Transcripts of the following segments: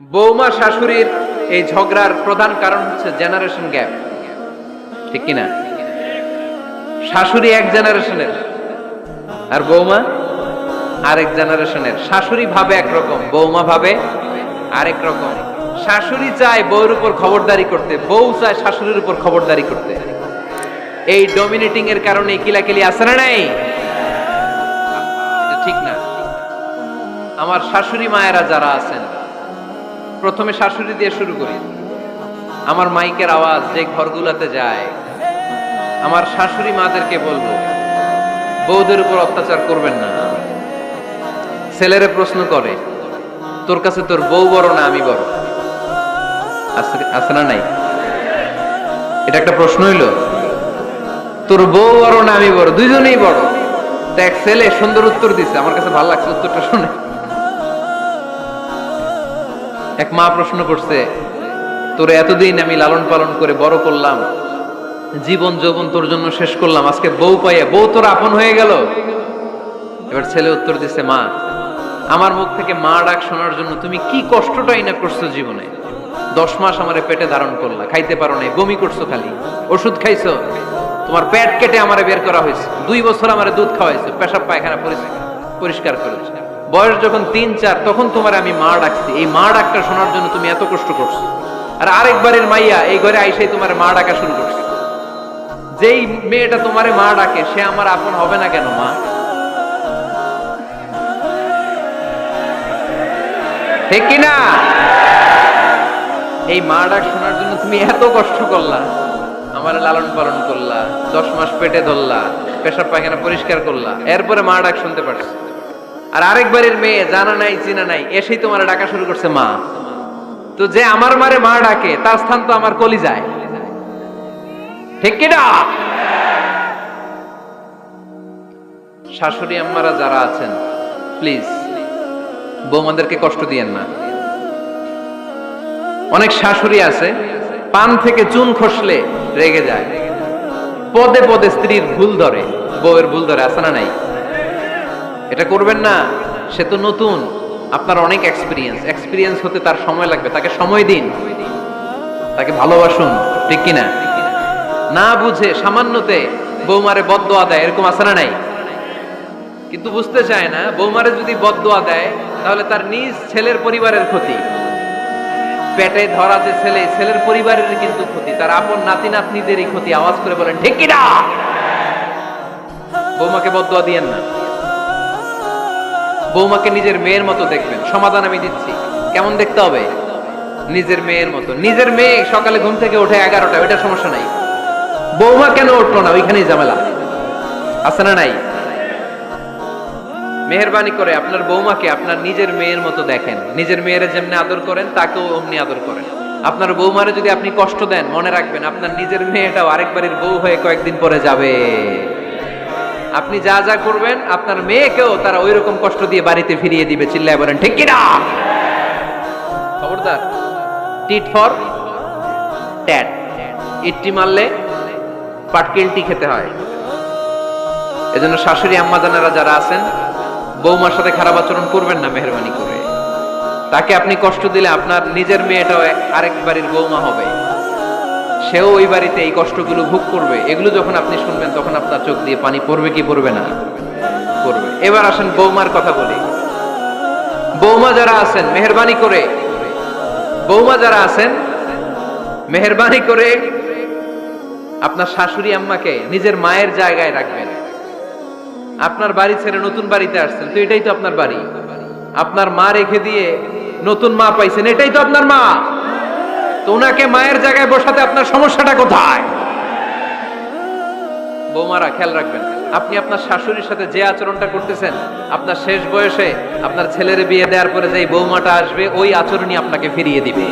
বৌমা শাশুড়ির এই ঝগড়ার প্রধান কারণ হচ্ছে জেনারেশন গ্যাপ, ঠিক কিনা? শাশুড়ি এক জেনারেশনের আর বৌমা আরেক জেনারেশনের। শাশুড়ি ভাবে একরকম, বৌমা ভাবে আরেক রকম। শাশুড়ি চায় বউর উপর খবরদারি করতে, বউ চায় শাশুড়ির উপর খবরদারি করতে। এই ডমিনেটিং এর কারণে কিলাকিলি আছে না নাই? এটা ঠিক না। আমার শাশুড়ি মায়েরা যারা আছেন, প্রথমে শাশুড়ি দিয়ে শুরু করি। আমার মাইকের আওয়াজ যে ঘরগুলোতে যায়, আমার শাশুড়ি মাদেরকে বলবো, বউদের উপর অত্যাচার করবেন না। ছেলেরে প্রশ্ন করে, তোর কাছে তোর বউ বড় না আমি বড়? আছে না নাই? এটা একটা প্রশ্ন হইল। তোর বউ বড় না আমি বড়? দুইজনেই বড়। দেখ, ছেলে সুন্দর উত্তর দিছে, আমার কাছে ভালো লাগছে উত্তরটা শুনে। এক মা প্রশ্ন করছে, তোর এতদিন আমি লালন পালন করে বড় করলাম, জীবন যৌবন তোর জন্য শেষ করলাম, আজকে বউ পাইয়া বউ তোর আপন হয়ে গেল? এবার ছেলে উত্তর দিছে, মা, আমার মুখ থেকে মা ডাক শোনার জন্য তুমি কি কষ্টটাই না করছো জীবনে। 10 মাস আমারে পেটে ধারণ করলা, খাইতে পারো নাই, বমি করছো, খালি ওষুধ খাইছো, তোমার পেট কেটে আমারে বের করা হয়েছে, 2 বছর আমারে দুধ খাওয়াইছো, পেশাব পায়খানা পরিষ্কার করেছো। বয়স যখন 3-4 তখন তোমার আমি মা ডাকছি। এই মা ডাকটা শোনার জন্য তুমি এত কষ্ট করছো, আর আরেকবারের মাইয়া এই ঘরে আইসাই তোমার মা ডাকা শুরু করছে। যেই মেয়েটা তোমারে মা ডাকে সে আমার আপন হবে না কেন মা? ঠিক কিনা? এই মা ডাক শোনার জন্য তুমি এত কষ্ট করলা, আমার লালন পালন করলা, 10 মাস পেটে ধরলা, পেশাব পায়খানা পরিষ্কার করলা, এরপরে মা ডাক শুনতে পারছো। আর আরেকবারের মেয়ে জানা নাই চিনা নাই এসেই তোমার ডাকা শুরু করছে মা। তো যে আমার মারে মা ডাকে তার স্থান তো আমার কলিজায়, ঠিক কিনা? শাশুড়ি আম্মারা যারা আছেন, প্লিজ বৌমাদেরকে কষ্ট দিয়েন না। অনেক শাশুড়ি আছে, পান থেকে চুন খসলে রেগে যায়, পদে পদে স্ত্রীর ভুল ধরে, বউয়ের ভুল ধরে, আছে না নাই? এটা করবেন না। সে তো নতুন, আপনার অনেক এক্সপিরিয়েন্স হতে তার সময় লাগবে, তাকে সময় দিন, তাকে ভালোবাসুন, ঠিক কিনা? না বুঝে সামান্যতে বৌমারে বদদোয়া দেয়, এরকম আছে না নাই? কিন্তু বুঝতে চায় না, বৌমারে যদি বদদোয়া দেয় তাহলে তার নিজ ছেলের পরিবারের ক্ষতি, পেটে ধরা যে ছেলে, ছেলের পরিবারের কিন্তু ক্ষতি, তার আপন নাতি নাতনিদেরই ক্ষতি। আওয়াজ করে বলেন ঠিক কিনা? বৌমাকে বদদোয়া দিয়েন না। বৌমাকে নিজের মেয়ের মতো দেখবেন। সমাধান আমি দিচ্ছি। কেমন দেখতে হবে? নিজের মেয়ের মতো। নিজের মেয়ে সকালে ঘুম থেকে ওঠে 11টা, ওইটা সমস্যা নাই। বৌমা কেন উঠলো না, ওইখানেই ঝামেলা, আছে না নাই? মেহেরবানি করে আপনার বৌমাকে আপনার নিজের মেয়ের মতো দেখেন। নিজের মেয়েরে যেমনি আদর করেন তাকেও অমনি আদর করেন। আপনার বৌমারে যদি আপনি কষ্ট দেন, মনে রাখবেন আপনার নিজের মেয়েটাও আরেকবারের বউ হয়ে কয়েকদিন পরে যাবে। আপনি যা যা করবেন আপনার মেয়েকেও তারা ওই রকম কষ্ট দিয়ে বাড়িতে ফিরিয়ে দিবে। চিল্লায় বলেন ঠিক কিনা? খবরদার, টিট ফর ট্যাট। ইট্টি মারলে পাটকেলটি খেতে হয়। এজন্য শাশুড়ি আম্মাজানেরা যারা আছেন, বৌমার সাথে খারাপ আচরণ করবেন না মেহেরবানি করে। তাকে আপনি কষ্ট দিলে আপনার নিজের মেয়েটাও আরেক বাড়ির বৌমা হবে, সেও ওই বাড়িতে এই কষ্টগুলো ভোগ করবে। এগুলো যখন আপনি শুনবেন তখন আপনার চোখ দিয়ে পানি পড়বে কি পড়বে না? পড়বে। এবার আসেন বৌমার কথা বলি। বৌমা যারা আছেন মেহেরবানি করে, বৌমা যারা আছেন মেহেরবানি করে আপনার শাশুড়ি আম্মাকে নিজের মায়ের জায়গায় রাখবেন। আপনার বাড়ি ছেড়ে নতুন বাড়িতে আসছেন, তো এটাই তো আপনার বাড়ি। আপনার মা রেখে দিয়ে নতুন মা পাইছেন, এটাই তো আপনার মা। তো ওনাকে মায়ের জায়গায় বসাতে আপনার সমস্যাটা কোথায়? বৌমারা খেয়াল রাখবেন, আপনি আপনার শাশুড়ির সাথে যে আচরণটা করতেছেন, আপনার শেষ বয়সে আপনার ছেলের বিয়ে দেওয়ার পরে যে বৌমাটা আসবে ওই আচরণই আপনাকে ফিরিয়ে দিবে।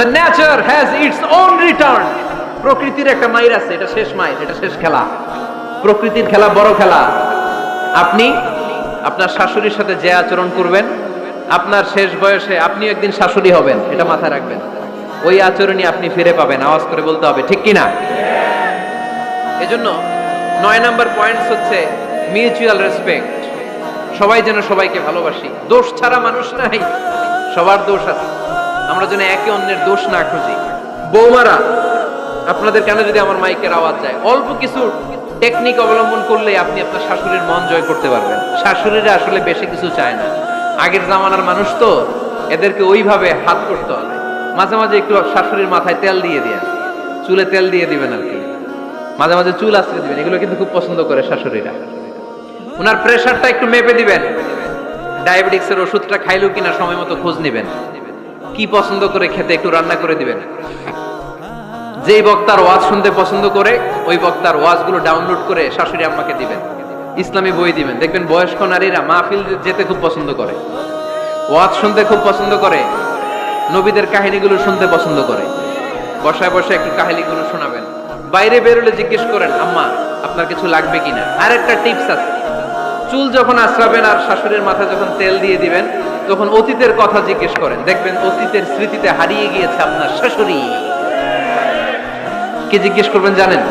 The nature has its own return. প্রকৃতির একটা মাইর আছে, এটা শেষ মাইর, এটা শেষ খেলা। প্রকৃতির খেলা বড় খেলা। আপনি আপনার শাশুড়ির সাথে যে আচরণ করবেন, আপনার শেষ বয়সে আপনি একদিন শাশুড়ি হবেন, এটা মাথায় রাখবেন। ওই আচরণই আপনি ফিরে পাবেন। আওয়াজ করে বলতে হবে ঠিক কিনা? এজন্য 9 নাম্বার পয়েন্টস হচ্ছে মিউচুয়াল রেসপেক্ট। সবাই যেন সবাইকে ভালোবাসি। দোষ ছাড়া মানুষ নাই, সবার দোষ আছে, আমরা যেন একে অন্যের দোষ না খুঁজি। বৌমারা, আপনাদের কেন যদি আমার মাইকের আওয়াজ যায়, অল্প কিছু টেকনিক অবলম্বন করলে আপনি আপনার শাশুড়ির মন জয় করতে পারবেন। শাশুড়িরা আসলে বেশি কিছু চায় না, আগের জামানার মানুষ তো, এদেরকে ওইভাবে হাত করতে হবে। মাঝে মাঝে একটু শাশুড়ির মাথায় তেল দিয়ে দিন, চুলে তেল দিয়ে দিবেন আর কি, মাঝে মাঝে চুল আশ্রয় দিবেন, এগুলো কিন্তু খুব পছন্দ করে শাশুড়িরা। ওনার প্রেশারটা একটু মেপে দিবেন, ডায়াবেটিক্সের ওষুধটা খাইলো কিনা সময় মতো খোঁজ নিবেন, কি পছন্দ করে খেতে একটু রান্না করে দিবেন। যেই বক্তার ওয়াজ শুনতে পছন্দ করে ওই বক্তার ওয়াজগুলো ডাউনলোড করে শাশুড়ি আম্মাকে দিবেন, ইসলামী বই দিবেন। দেখবেন বয়স্ক নারীরা মাহফিল যেতে খুব পছন্দ করে, ওয়াজ শুনতে খুব পছন্দ করে, নবীদের কাহিনীগুলো শুনতে পছন্দ করে। বসায় বসায় একটু কাহিনীগুলো শোনাবেন। বাইরে বেরোলে জিজ্ঞেস করেন, আম্মা আপনার কিছু লাগবে কিনা। আর একটা টিপস আছে, চুল যখন আশ্রাবেন আর শাশুড়ির মাথায় যখন তেল দিয়ে দিবেন, তখন অতীতের কথা জিজ্ঞেস করেন, দেখবেন অতীতের স্মৃতিতে হারিয়ে গিয়েছে আপনার শাশুড়ি। কি জিজ্ঞেস করবেন জানেন?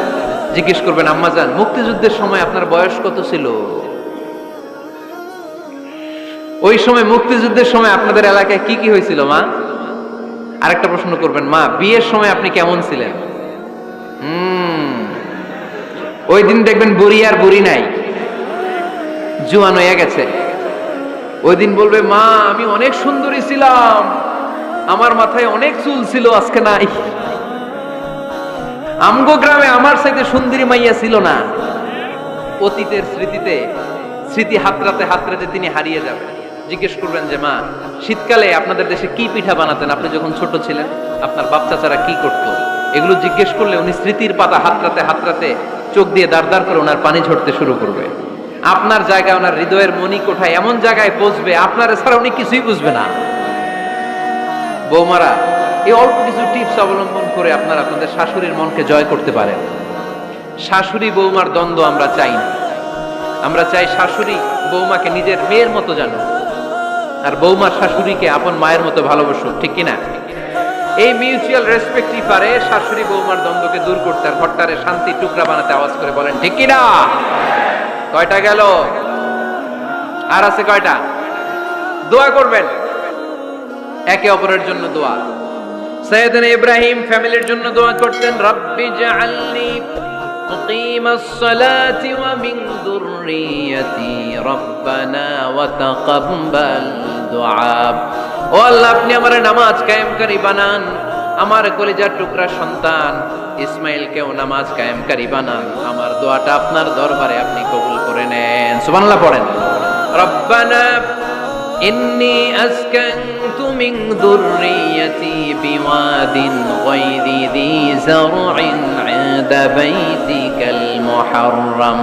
জিজ্ঞেস করবেন, আম্মা জান, মুক্তিযুদ্ধের সময় আপনার বয়স কত ছিল? ওই সময় মুক্তিযুদ্ধের সময় আপনাদের এলাকায় কি কি হয়েছিল মা? আরেকটা প্রশ্ন করবেন, মা বিয়ের সময় আপনি কেমন ছিলেন? ওই দিন দেখবেন বুড়ি আর বুড়ি নাই, জুয়ান হয়ে গেছে। ওই দিন বলবে, মা আমি অনেক সুন্দরী ছিলাম, আমার মাথায় অনেক চুল ছিল, আজকে নাই। আমগো গ্রামে আমার সাথে সুন্দরী মাইয়া ছিল না। অতীতের স্মৃতিতে, স্মৃতি হাতরাতে হাতরাতে তিনি হারিয়ে যাবেন। জিজ্ঞেস করবেন যে, মা শীতকালে আপনাদের দেশে কি পিঠা বানাতেন আপনি যখন ছোট ছিলেন, আপনার বাপ চাচারা কি করতো? এগুলো জিজ্ঞেস করলে উনি স্মৃতির পাতা হাতরাতে হাতরাতে চোখ দিয়ে দাঁড় দাঁড় করে ওনার পানি ঝরতে শুরু করবে। আপনার জায়গায়, ওনার হৃদয়ের মনি কোঠায় এমন জায়গায় বসবে, আপনার ছাড়া উনি কিছুই বুঝবে না। বৌমারা, এই অল্প কিছু টিপস অবলম্বন করে আপনারা আপনাদের শাশুড়ির মনকে জয় করতে পারেন। শাশুড়ি বৌমার দ্বন্দ্ব আমরা চাই না, আমরা চাই শাশুড়ি বৌমাকে নিজের মেয়ের মতো জানো, আর বৌমার শাশুড়িকে আপন মায়ের মতো ভালোবাসুক, ঠিক কিনা? এই মিউচুয়াল রেসপেক্টই পারে শাশুড়ি বৌমার দ্বন্দ্বকে দূর করতে, আর ঘরটারে শান্তির টুকরা বানাতে। আওয়াজ করে বলেন ঠিক কিনা? কয়টা গেল? আর আছে কয়টা? দোয়া করবেন একে অপরের জন্য। দোয়া, সাইয়েদনা ইব্রাহিম ফ্যামিলির জন্য দোয়া করতেন, রব্বি জাআলনি মুকিমাস সালাতি ওয়া মিন যুররিয়াতি রব্বানা ওয়া তাকাব্বাল দুআ। ও আল্লাহ, আপনি আমার নামাজ কায়েমকারী বানান, আমার কলিজার টুকরা সন্তান ইসমাইলকেও নামাজ কায়েমকারী বানান, আমার দোয়াটা আপনার দরবারে আপনি কবুল করে নেন। সুবহানাল্লাহ পড়েন। রব্বানা ইন্নী আসকানতু মিন যুররিয়াতি বিওয়াদিন গায়রি যী যার'ইন ইনদা বাইতিকাল মুহাররাম।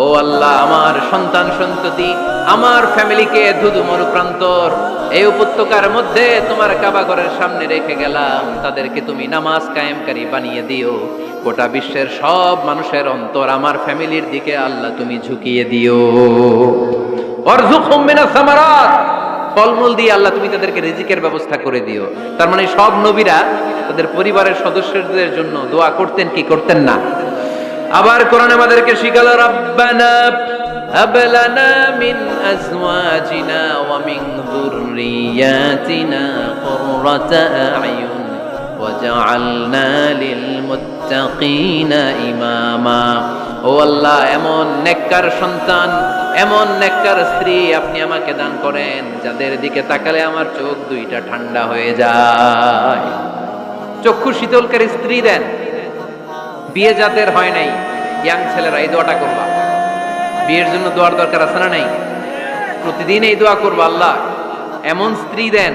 ও আল্লাহ, আমার সন্তান সন্ততি, আমার ফ্যামিলিকে ধুধু মরুপ্রান্তর এই উপত্যকার মধ্যে তোমার কাবা ঘরের সামনে রেখে গেলাম, তাদেরকে তুমি নামাজ কায়েমকারী বানিয়ে দিও। গোটা বিশ্বের সব মানুষের অন্তর আমার ফ্যামিলির দিকে আল্লাহ তুমি ঝুঁকিয়ে দিও। ওয়ারযুকহুম মিনাস সামারাত, ফলমূল দিয়ে আল্লাহ তুমি তাদেরকে রিজিকের ব্যবস্থা করে দিও। তার মানে সব নবীরা তাদের পরিবারের সদস্যদের জন্য দোয়া করতেন কি করতেন না? আবার কোরআন আমাদেরকে শিখালো, রব্বানা হাব লানা মিন আজওয়াজিনা ওয়া মিন যুররিয়াতিনা কুররাতা আ'য়ুন ওয়াজআলনা লিল মুত্তাকিনা ইমামা। ও আল্লাহ, এমন নেককার সন্তান, এমন নেককার স্ত্রী আপনি আমাকে দান করেন যাদের দিকে তাকালে আমার চোখ দুইটা ঠান্ডা হয়ে যায়। চক্ষু শীতলকারী স্ত্রী দেন। বিয়ে যাদের হয় নাই, ইয়াং ছেলেরা এই দোয়াটা করবা। বিয়ের জন্য দোয়ার দরকার আছে না নাই? প্রতিদিন এই দোয়া করবা, আল্লাহ এমন স্ত্রী দেন,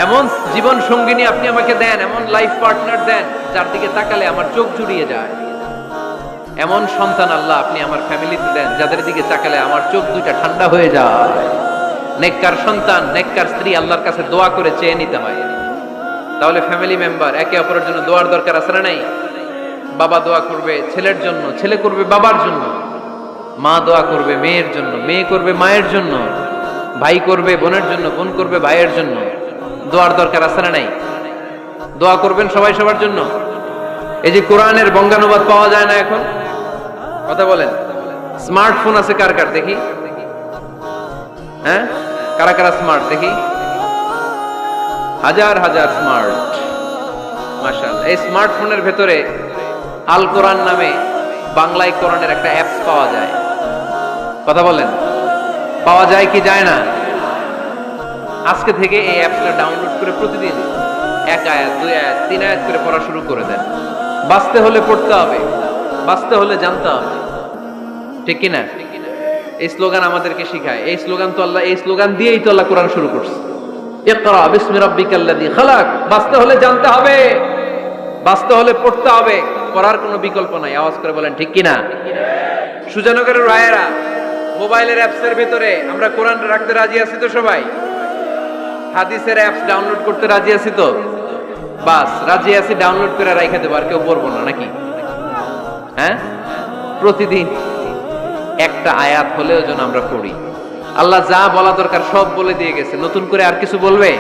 এমন জীবন সঙ্গিনী আপনি আমাকে দেন, এমন লাইফ পার্টনার দেন যার দিকে তাকালে আমার চোখ জুড়িয়ে যায়। এমন সন্তান আল্লাহ আপনি আমার ফ্যামিলিতে দেন যাদের দিকে তাকালে আমার চোখ দুইটা ঠান্ডা হয়ে যায়। নেককার সন্তান, নেককার স্ত্রী আল্লাহর কাছে দোয়া করে চেয়ে নিতে হয়। তাহলে ফ্যামিলি মেম্বার একে অপরের জন্য দোয়ার দরকার আছে না নাই? বাবা দোয়া করবে ছেলের জন্য, ছেলে করবে বাবার জন্য, মা দোয়া করবে মেয়ের জন্য, মেয়ে করবে মায়ের জন্য, ভাই করবে বোনের জন্য, বোন করবে ভাইয়ের জন্য। দোয়ার দরকার আছে না নাই? দোয়া করবেন সবাই সবার জন্য। এই যে কোরআনের বঙ্গানুবাদ পাওয়া যায় না এখন, কথা বলেন। স্মার্টফোন আছে কার কার দেখি? হ্যাঁ, কারা কারা স্মার্ট দেখি? হাজার হাজার স্মার্ট, মাশাআল্লাহ। এই স্মার্টফোনের ভেতরে আল কোরআন নামে বাংলায় কোরআনের একটা অ্যাপস পাওয়া যায়। কথা বলেন, পাওয়া যায় কি যায় না? আজকে থেকে এই অ্যাপসটা ডাউনলোড করে প্রতিদিন 1 আয়াত 2 আয়াত 3 আয়াত করে পড়া শুরু করে দেন। বাঁচতে হলে পড়তে হবে, বাঁচতে হলে জানতে হবে, ঠিক কি না? এই স্লোগান আমাদেরকে শিখায়। এই স্লোগান তো আল্লাহ, এই স্লোগান দিয়েই তো আল্লাহ কোরআন শুরু করছে। ইকরা বিসমি রাব্বিকাল্লাযী খালাক। বাঁচতে হলে জানতে হবে, বাঁচতে হলে পড়তে হবে, পড়ার কোনো বিকল্প নাই। আওয়াজ করে বলেন ঠিক কি না? সুজানগরের রায়েরা, মোবাইলের অ্যাপসের ভিতরে আমরা কোরআন রাখতে রাজি আছি তো সবাই? হাদিসের অ্যাপস ডাউনলোড করতে রাজি আছি তো? বাস রাজি আছি, ডাউনলোড করে রাইখা দেবো, আর কেউ পড়বো না নাকি? হ্যাঁ, প্রতিদিন একটা আয়াত হলেও যেন আমরা পড়ি। আল্লাহ যা বলা দরকার সব বলে দিয়ে গেছে, নতুন করে আর কিছু বলবে?